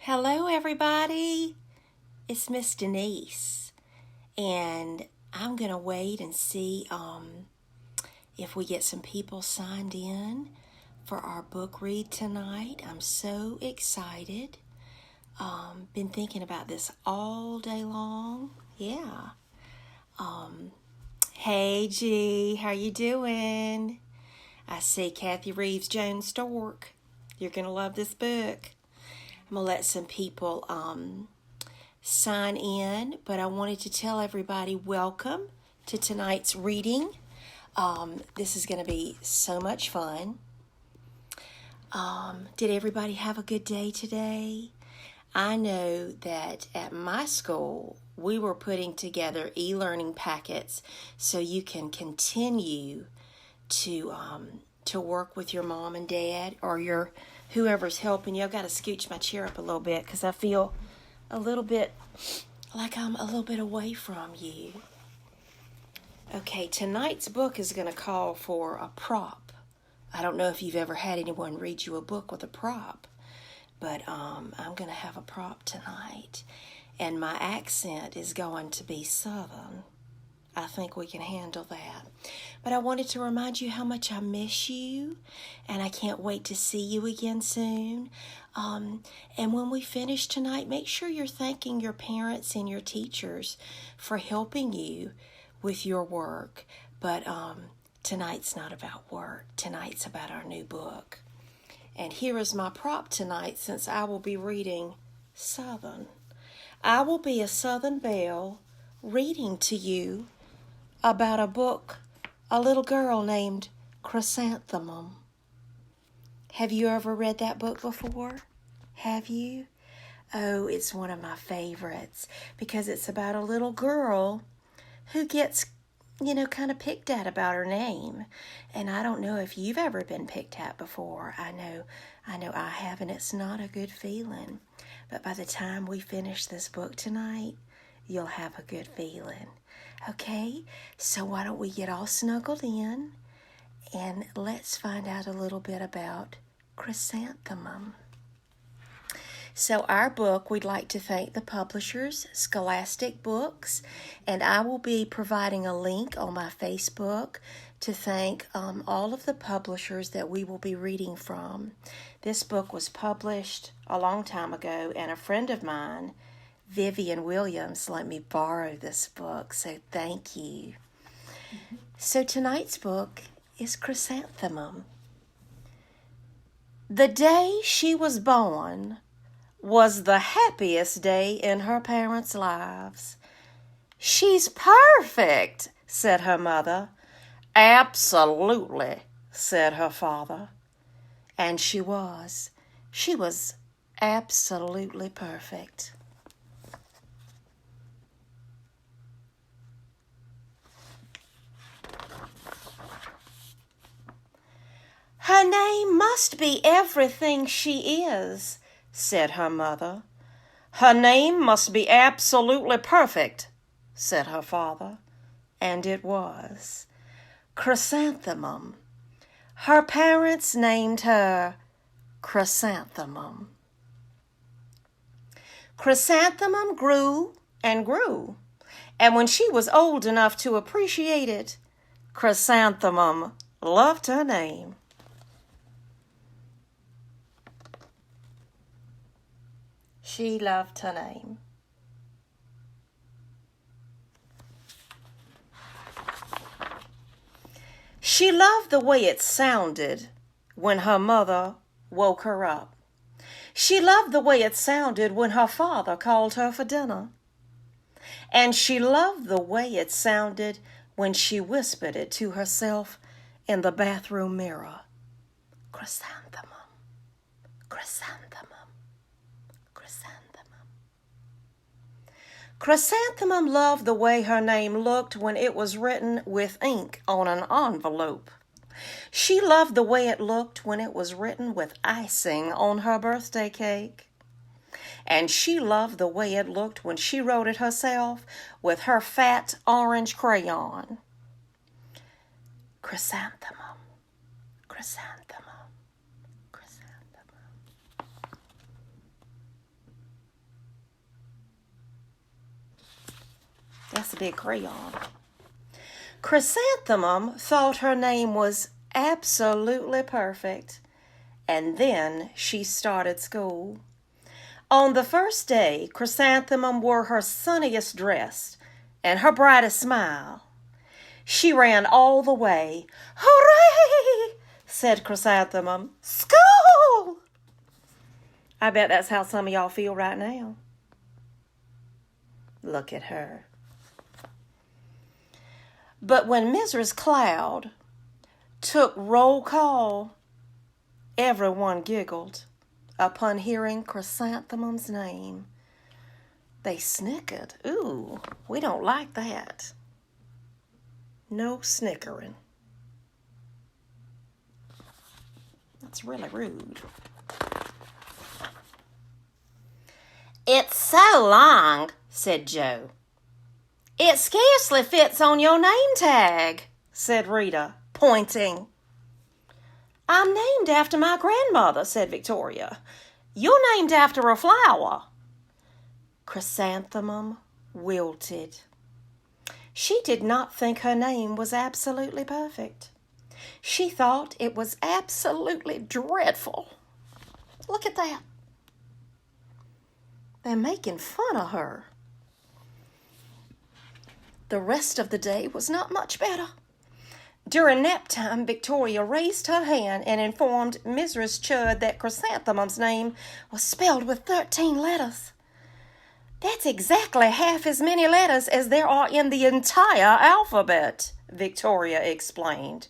Hello, everybody. It's Miss Denise, and I'm gonna wait and see if we get some people signed in for our book read tonight. I'm so excited. Been thinking about this all day long. Yeah. Hey, G, how you doing? I see Kathy Reeves Jones Stork. You're gonna love this book. I'm gonna let some people sign in, but I wanted to tell everybody welcome to tonight's reading. This is going to be so much fun. Did everybody have a good day today? I know that at my school, we were putting together e-learning packets so you can continue to work with your mom and dad or your whoever's helping you. I've got to scooch my chair up a little bit because I feel a little bit like I'm a little bit away from you. Okay, tonight's book is going to call for a prop. I don't know if you've ever had anyone read you a book with a prop, but I'm going to have a prop tonight. And my accent is going to be Southern. I think we can handle that. But I wanted to remind you how much I miss you, and I can't wait to see you again soon. And when we finish tonight, make sure you're thanking your parents and your teachers for helping you with your work. But tonight's not about work. Tonight's about our new book. And here is my prop tonight, since I will be reading Southern. I will be a Southern belle reading to you about a book, a little girl named Chrysanthemum. Have you ever read that book before? Have you? Oh, it's one of my favorites because it's about a little girl who gets, kind of picked at about her name. And I don't know if you've ever been picked at before. I know I have, and it's not a good feeling. But by the time we finish this book tonight, you'll have a good feeling. Okay, so why don't we get all snuggled in and let's find out a little bit about Chrysanthemum. So our book, we'd like to thank the publishers, Scholastic Books, and I will be providing a link on my Facebook to thank all of the publishers that we will be reading from. This book was published a long time ago, and a friend of mine, Vivian Williams, let me borrow this book, so thank you. So tonight's book is Chrysanthemum. The day she was born was the happiest day in her parents' lives. "She's perfect," said her mother. "Absolutely," said her father. And she was. She was absolutely perfect. "Her name must be everything she is," said her mother. "Her name must be absolutely perfect," said her father. And it was. Chrysanthemum. Her parents named her Chrysanthemum. Chrysanthemum grew and grew, and when she was old enough to appreciate it, Chrysanthemum loved her name. She loved her name. She loved the way it sounded when her mother woke her up. She loved the way it sounded when her father called her for dinner. And she loved the way it sounded when she whispered it to herself in the bathroom mirror. Chrysanthemum, chrysanthemum, chrysanthemum. Chrysanthemum loved the way her name looked when it was written with ink on an envelope. She loved the way it looked when it was written with icing on her birthday cake. And she loved the way it looked when she wrote it herself with her fat orange crayon. Chrysanthemum, chrysanthemum, chrysanthemum. It's a big crayon. Chrysanthemum thought her name was absolutely perfect. And then she started school. On the first day, Chrysanthemum wore her sunniest dress and her brightest smile. She ran all the way. "Hooray!" said Chrysanthemum. "School!" I bet that's how some of y'all feel right now. Look at her. But when Mrs. Cloud took roll call, everyone giggled upon hearing Chrysanthemum's name. They snickered. Ooh, we don't like that. No snickering. That's really rude. "It's so long," said Joe. "It scarcely fits on your name tag," said Rita, pointing. "I'm named after my grandmother," said Victoria. "You're named after a flower." Chrysanthemum wilted. She did not think her name was absolutely perfect. She thought it was absolutely dreadful. Look at that. They're making fun of her. The rest of the day was not much better. During nap time, Victoria raised her hand and informed Mrs. Chudd that Chrysanthemum's name was spelled with 13 letters. "That's exactly half as many letters as there are in the entire alphabet," Victoria explained.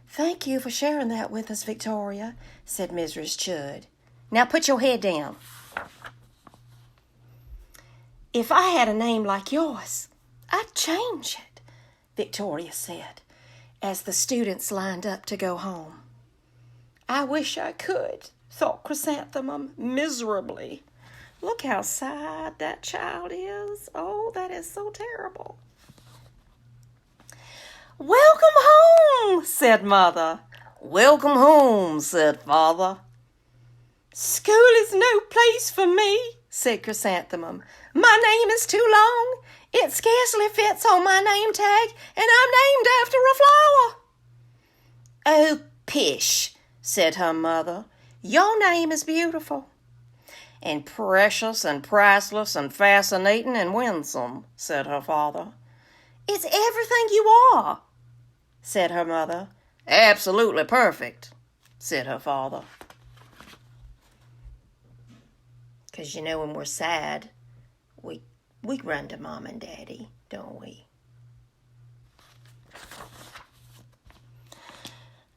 "Thank you for sharing that with us, Victoria," said Mrs. Chudd. "Now put your head down." "If I had a name like yours, I'd change it," Victoria said, as the students lined up to go home. "I wish I could," thought Chrysanthemum miserably. Look how sad that child is. Oh, that is so terrible. "Welcome home," said Mother. "Welcome home," said Father. "School is no place for me," said Chrysanthemum. "My name is too long. It scarcely fits on my name tag, and I'm named after a flower." "Oh, pish," said her mother. "Your name is beautiful." "And precious and priceless and fascinating and winsome," said her father. "It's everything you are," said her mother. "Absolutely perfect," said her father. Because when we're sad, we run to Mom and Daddy, don't we?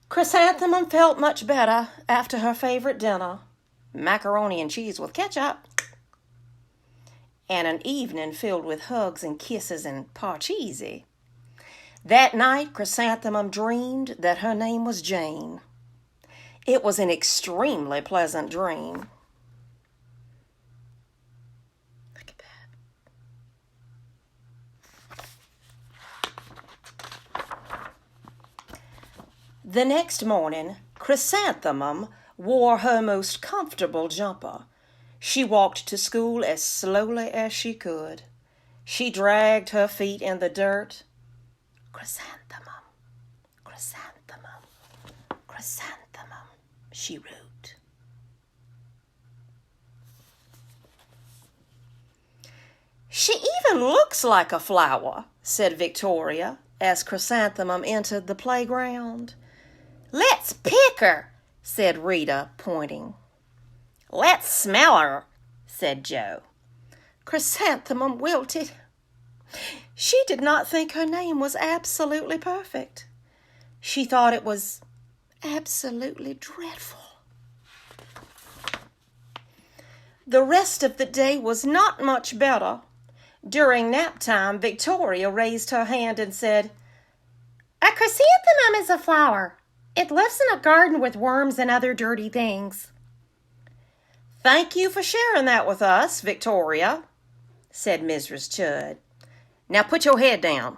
Chrysanthemum felt much better after her favorite dinner, macaroni and cheese with ketchup, and an evening filled with hugs and kisses and parcheesi. That night, Chrysanthemum dreamed that her name was Jane. It was an extremely pleasant dream. Look at that. The next morning, Chrysanthemum wore her most comfortable jumper. She walked to school as slowly as she could. She dragged her feet in the dirt. "Chrysanthemum, chrysanthemum, chrysanthemum," she wrote. "She even looks like a flower," said Victoria, as Chrysanthemum entered the playground. "Let's pick her," said Rita, pointing. "Let's smell her," said Joe. Chrysanthemum wilted. She did not think her name was absolutely perfect. She thought it was absolutely dreadful. The rest of the day was not much better. During nap time, Victoria raised her hand and said, "A chrysanthemum is a flower. It lives in a garden with worms and other dirty things." "Thank you for sharing that with us, Victoria," said Mrs. Chudd. "Now put your head down."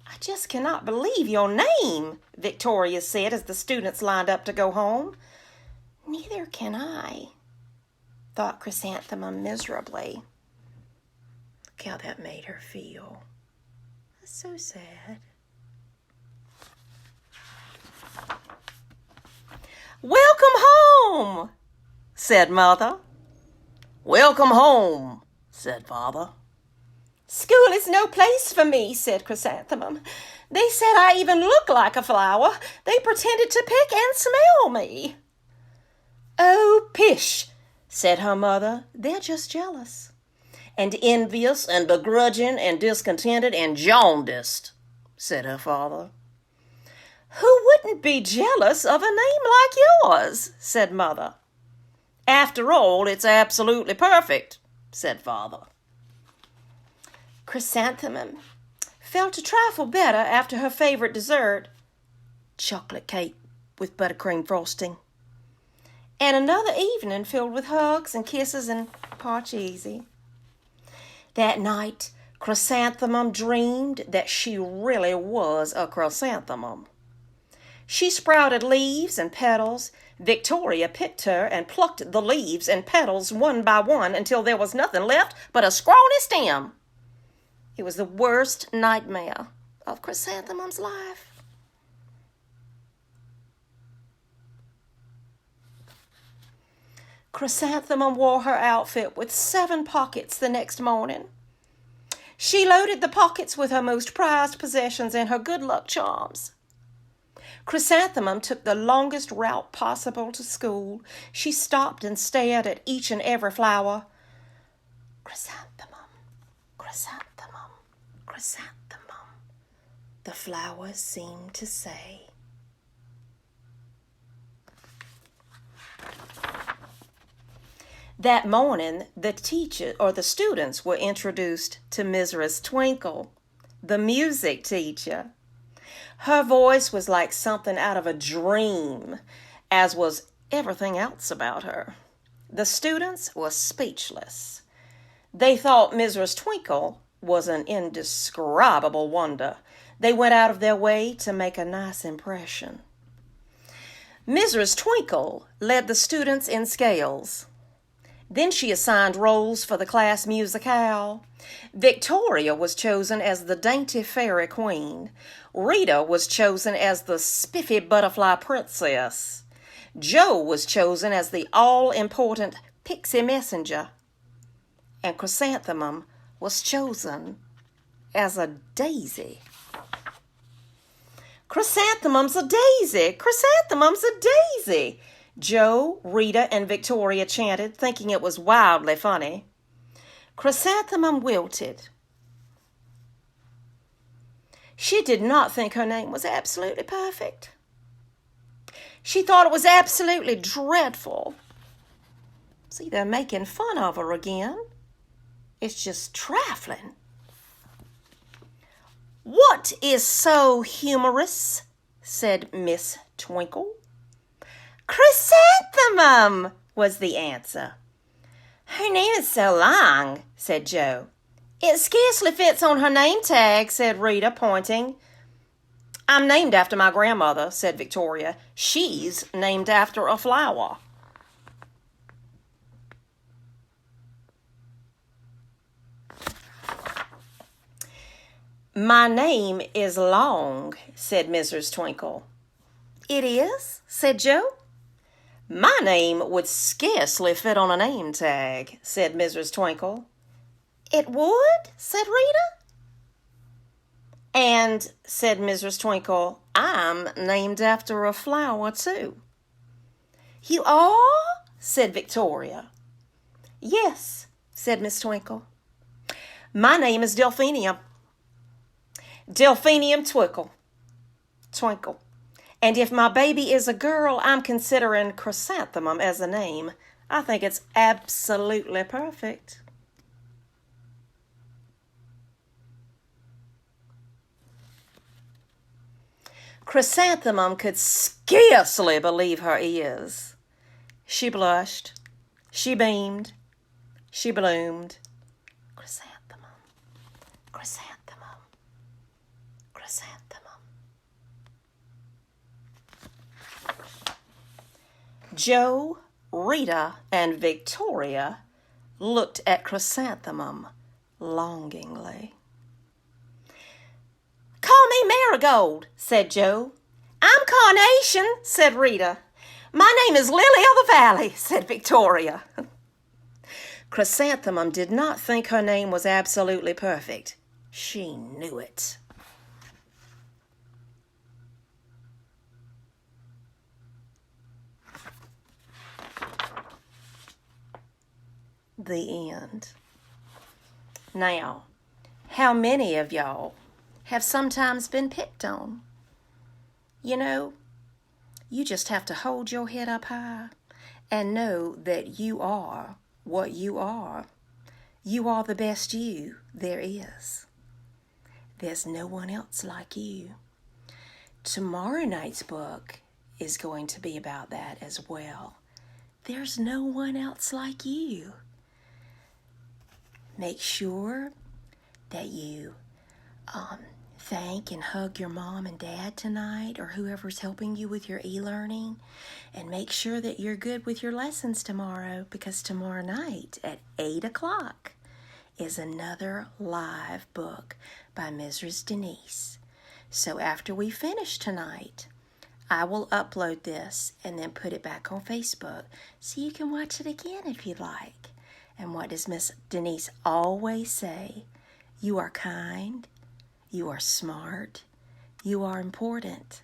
"I just cannot believe your name," Victoria said as the students lined up to go home. "Neither can I," thought Chrysanthemum miserably. Look how that made her feel. That's so sad. "Welcome home," said Mother. "Welcome home," said Father. "School is no place for me," said Chrysanthemum. "They said I even look like a flower. They pretended to pick and smell me." "Oh, pish," said her mother. "They're just jealous." "And envious and begrudging and discontented and jaundiced," said her father. "Who wouldn't be jealous of a name like yours?" said Mother. "After all, it's absolutely perfect," said Father. Chrysanthemum felt a trifle better after her favorite dessert, chocolate cake with buttercream frosting, and another evening filled with hugs and kisses and parcheesi. That night, Chrysanthemum dreamed that she really was a chrysanthemum. She sprouted leaves and petals. Victoria picked her and plucked the leaves and petals one by one until there was nothing left but a scrawny stem. It was the worst nightmare of Chrysanthemum's life. Chrysanthemum wore her outfit with 7 pockets the next morning. She loaded the pockets with her most prized possessions and her good luck charms. Chrysanthemum took the longest route possible to school. She stopped and stared at each and every flower. "Chrysanthemum, chrysanthemum, chrysanthemum," the flowers seemed to say. That morning, the students were introduced to Mrs. Twinkle, the music teacher. Her voice was like something out of a dream, as was everything else about her. The students were speechless. They thought Mrs. Twinkle was an indescribable wonder. They went out of their way to make a nice impression. Mrs. Twinkle led the students in scales. Then she assigned roles for the class musicale. Victoria was chosen as the dainty fairy queen. Rita was chosen as the spiffy butterfly princess. Joe was chosen as the all-important pixie messenger. And Chrysanthemum was chosen as a daisy. "Chrysanthemum's a daisy! Chrysanthemum's a daisy!" Joe, Rita, and Victoria chanted, thinking it was wildly funny. Chrysanthemum wilted. She did not think her name was absolutely perfect. She thought it was absolutely dreadful. See, they're making fun of her again. It's just trifling. "What is so humorous?" said Miss Twinkle. "Chrysanthemum," was the answer. "Her name is so long," said Joe. "It scarcely fits on her name tag," said Rita, pointing. "I'm named after my grandmother," said Victoria. "She's named after a flower." "My name is long," said Mrs. Twinkle. "It is?" said Joe. "My name would scarcely fit on a name tag," said Mrs. Twinkle. "It would?" said Rita. "And," said Mrs. Twinkle, "I'm named after a flower, too." "You are?" said Victoria. "Yes," said Miss Twinkle. "My name is Delphinium. Delphinium Twinkle. And if my baby is a girl, I'm considering Chrysanthemum as a name. I think it's absolutely perfect." Chrysanthemum could scarcely believe her ears. She blushed. She beamed. She bloomed. Chrysanthemum, chrysanthemum, chrysanthemum. Joe, Rita, and Victoria looked at Chrysanthemum longingly. "Call me Marigold," said Joe. "I'm Carnation," said Rita. "My name is Lily of the Valley," said Victoria. Chrysanthemum did not think her name was absolutely perfect. She knew it. The end. Now, how many of y'all have sometimes been picked on? You know, you just have to hold your head up high and know that you are what you are. You are the best you there is. There's no one else like you. Tomorrow night's book is going to be about that as well. There's no one else like you. Make sure that you thank and hug your mom and dad tonight, or whoever's helping you with your e-learning, and make sure that you're good with your lessons tomorrow, because tomorrow night at 8 o'clock is another live book by Mrs. Denise. So after we finish tonight, I will upload this and then put it back on Facebook so you can watch it again if you like. And what does Miss Denise always say? You are kind, you are smart, you are important,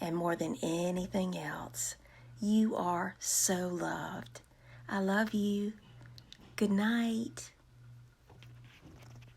and more than anything else, you are so loved. I love you. Good night.